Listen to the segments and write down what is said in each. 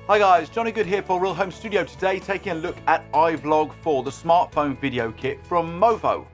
Hi guys, Johnny Good here for Real Home Studio. Today taking a look at iVlog4, the smartphone video kit from MOVO.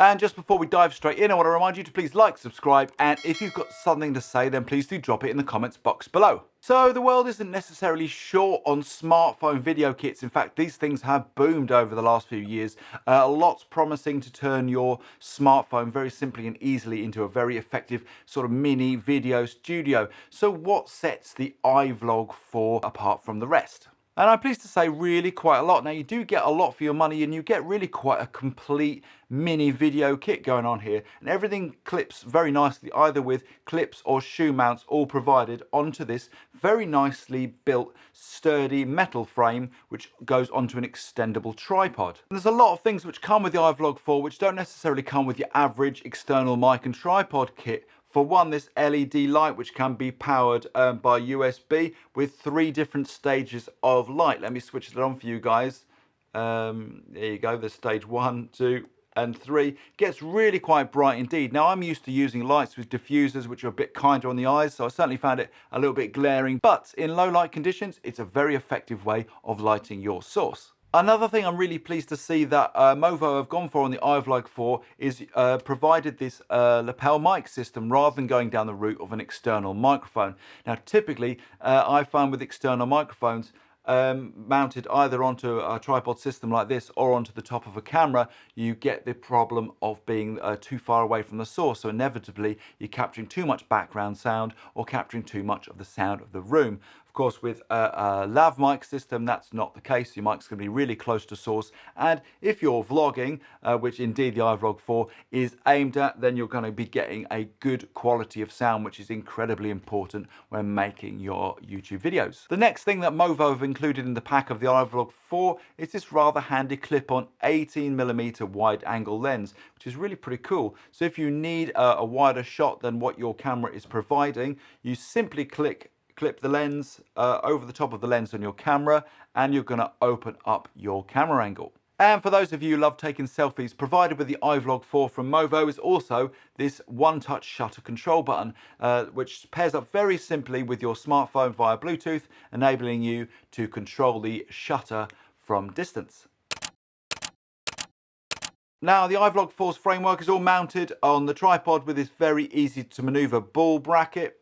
And just before we dive straight in, I want to remind you to please like, subscribe, and if you've got something to say, then please do drop it in the comments box below. So the world isn't necessarily short on smartphone video kits. In fact, these things have boomed over the last few years. Lots promising to turn your smartphone very simply and easily into a very effective sort of mini video studio. So what sets the iVlog4 apart from the rest? And I'm pleased to say really quite a lot. Now you do get a lot for your money and you get really quite a complete mini video kit going on here. And everything clips very nicely, either with clips or shoe mounts all provided onto this very nicely built sturdy metal frame which goes onto an extendable tripod. And there's a lot of things which come with the iVlog4 which don't necessarily come with your average external mic and tripod kit. For one, this LED light which can be powered by USB with 3 different stages of light. Let me switch it on for you guys. There you go, there's stage 1, 2 and 3. Gets really quite bright indeed. Now I'm used to using lights with diffusers which are a bit kinder on the eyes, so I certainly found it a little bit glaring, but in low light conditions it's a very effective way of lighting your source. Another thing I'm really pleased to see that MOVO have gone for on the iVlog4 is provided this Lapel Mic System rather than going down the route of an external microphone. Now typically I find with external microphones mounted either onto a tripod system like this or onto the top of a camera, you get the problem of being too far away from the source. So inevitably you're capturing too much background sound or capturing too much of the sound of the room. Of course, with a Lav Mic System, that's not the case. Your mic's going to be really close to source. And if you're vlogging, which indeed the iVlog4 is aimed at, then you're going to be getting a good quality of sound, which is incredibly important when making your YouTube videos. The next thing that MOVO have included in the pack of the iVlog4 is this rather handy clip-on 18mm wide angle lens, which is really pretty cool. So if you need a wider shot than what your camera is providing, you simply clip the lens over the top of the lens on your camera and you're going to open up your camera angle. And for those of you who love taking selfies, provided with the iVlog4 from MOVO is also this one-touch shutter control button, which pairs up very simply with your smartphone via Bluetooth, enabling you to control the shutter from distance. Now the iVlog4's framework is all mounted on the tripod with this very easy to maneuver ball bracket.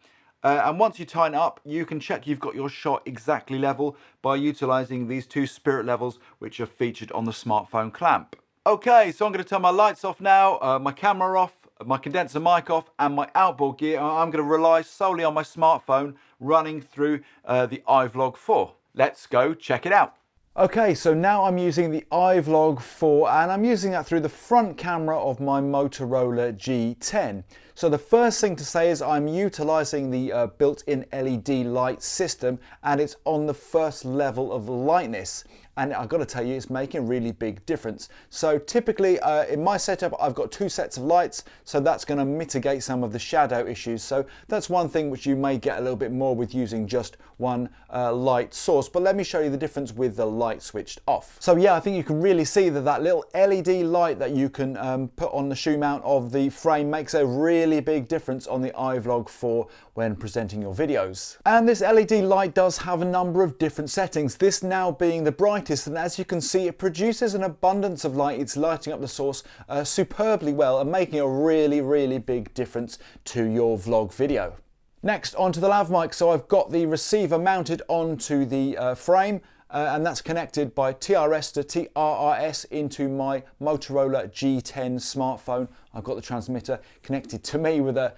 And once you tighten it up, you can check you've got your shot exactly level by utilising these 2 spirit levels which are featured on the smartphone clamp. Okay, so I'm going to turn my lights off now, my camera off, my condenser mic off and my outboard gear. I'm going to rely solely on my smartphone running through the iVlog4. Let's go check it out. Okay, so now I'm using the iVlog4 and I'm using that through the front camera of my Motorola G10. So the first thing to say is I'm utilising the built-in LED light system and it's on the first level of lightness. And I've got to tell you, it's making a really big difference. So typically in my setup, I've got 2 sets of lights, so that's going to mitigate some of the shadow issues. So that's one thing which you may get a little bit more with using just one light source. But let me show you the difference with the light switched off. So yeah, I think you can really see that that little LED light that you can put on the shoe mount of the frame makes a really big difference on the iVlog4 when presenting your videos. And this LED light does have a number of different settings, this now being the brightest. And as you can see, it produces an abundance of light. It's lighting up the source superbly well and making a really big difference to your vlog video. Next, onto the Lav Mic. So I've got the receiver mounted onto the frame and that's connected by TRS to TRRS into my Motorola G10 smartphone. I've got the transmitter connected to me with a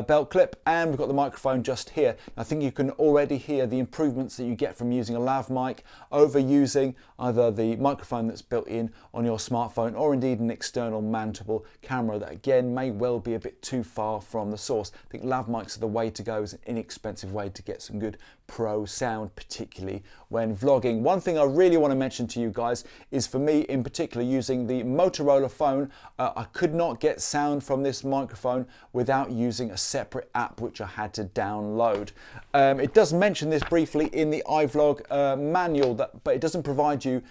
belt clip and we've got the microphone just here. I think you can already hear the improvements that you get from using a Lav Mic over using either the microphone that's built in on your smartphone or indeed an external mountable camera that again may well be a bit too far from the source. I think Lav Mics are the way to go as an inexpensive way to get some good pro sound, particularly when vlogging. One thing I really want to mention to you guys is for me in particular using the Motorola phone, I could not get sound from this microphone without using a separate app which I had to download. It does mention this briefly in the iVlog manual, but it doesn't provide you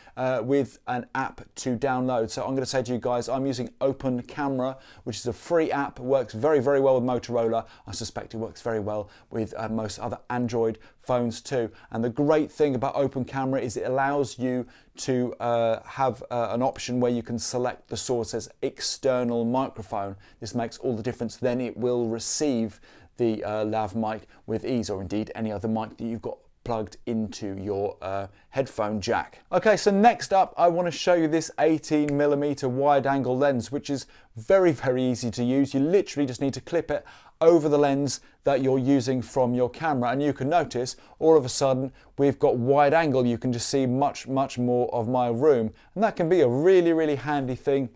with an app to download. So I'm going to say to you guys, I'm using Open Camera, which is a free app. It works very, very well with Motorola. I suspect it works very well with most other Android phones too. And the great thing about Open Camera is it allows you to have an option where you can select the source as external microphone. This makes all the difference. Then it will receive the Lav mic with ease, or indeed any other mic that you've got plugged into your headphone jack. Okay, so next up I want to show you this 18mm wide angle lens, which is very, very easy to use. You literally just need to clip it over the lens that you're using from your camera, and you can notice all of a sudden we've got wide angle. You can just see much more of my room, and that can be a really, really handy thing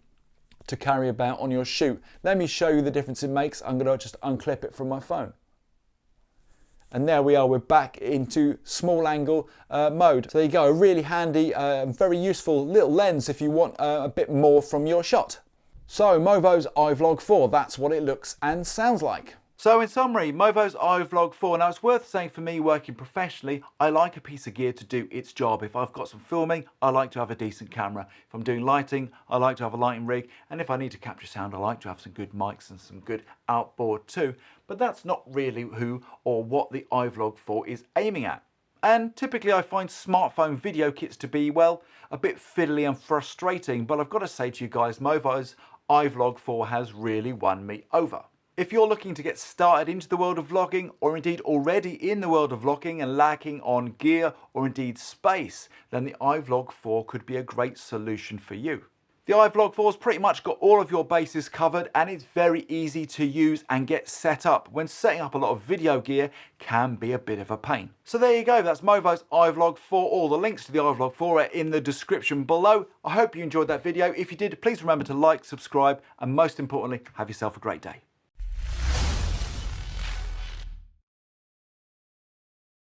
to carry about on your shoot. Let me show you the difference it makes. I'm going to just unclip it from my phone. And there we are, we're back into small angle mode. So there you go, a really handy, very useful little lens if you want a bit more from your shot. So MOVO's iVlog4, that's what it looks and sounds like. So in summary, MOVO's iVlog4. Now it's worth saying for me working professionally, I like a piece of gear to do its job. If I've got some filming, I like to have a decent camera. If I'm doing lighting, I like to have a lighting rig. And if I need to capture sound, I like to have some good mics and some good outboard too. But that's not really who or what the iVlog4 is aiming at. And typically I find smartphone video kits to be, well, a bit fiddly and frustrating. But I've got to say to you guys, MOVO's iVlog4 has really won me over. If you're looking to get started into the world of vlogging, or indeed already in the world of vlogging and lacking on gear or indeed space, then the iVlog4 could be a great solution for you. The iVlog4's pretty much got all of your bases covered, and it's very easy to use and get set up. When setting up a lot of video gear can be a bit of a pain. So there you go, that's MOVO's iVlog4. All the links to the iVlog4 are in the description below. I hope you enjoyed that video. If you did, please remember to like, subscribe, and most importantly, have yourself a great day.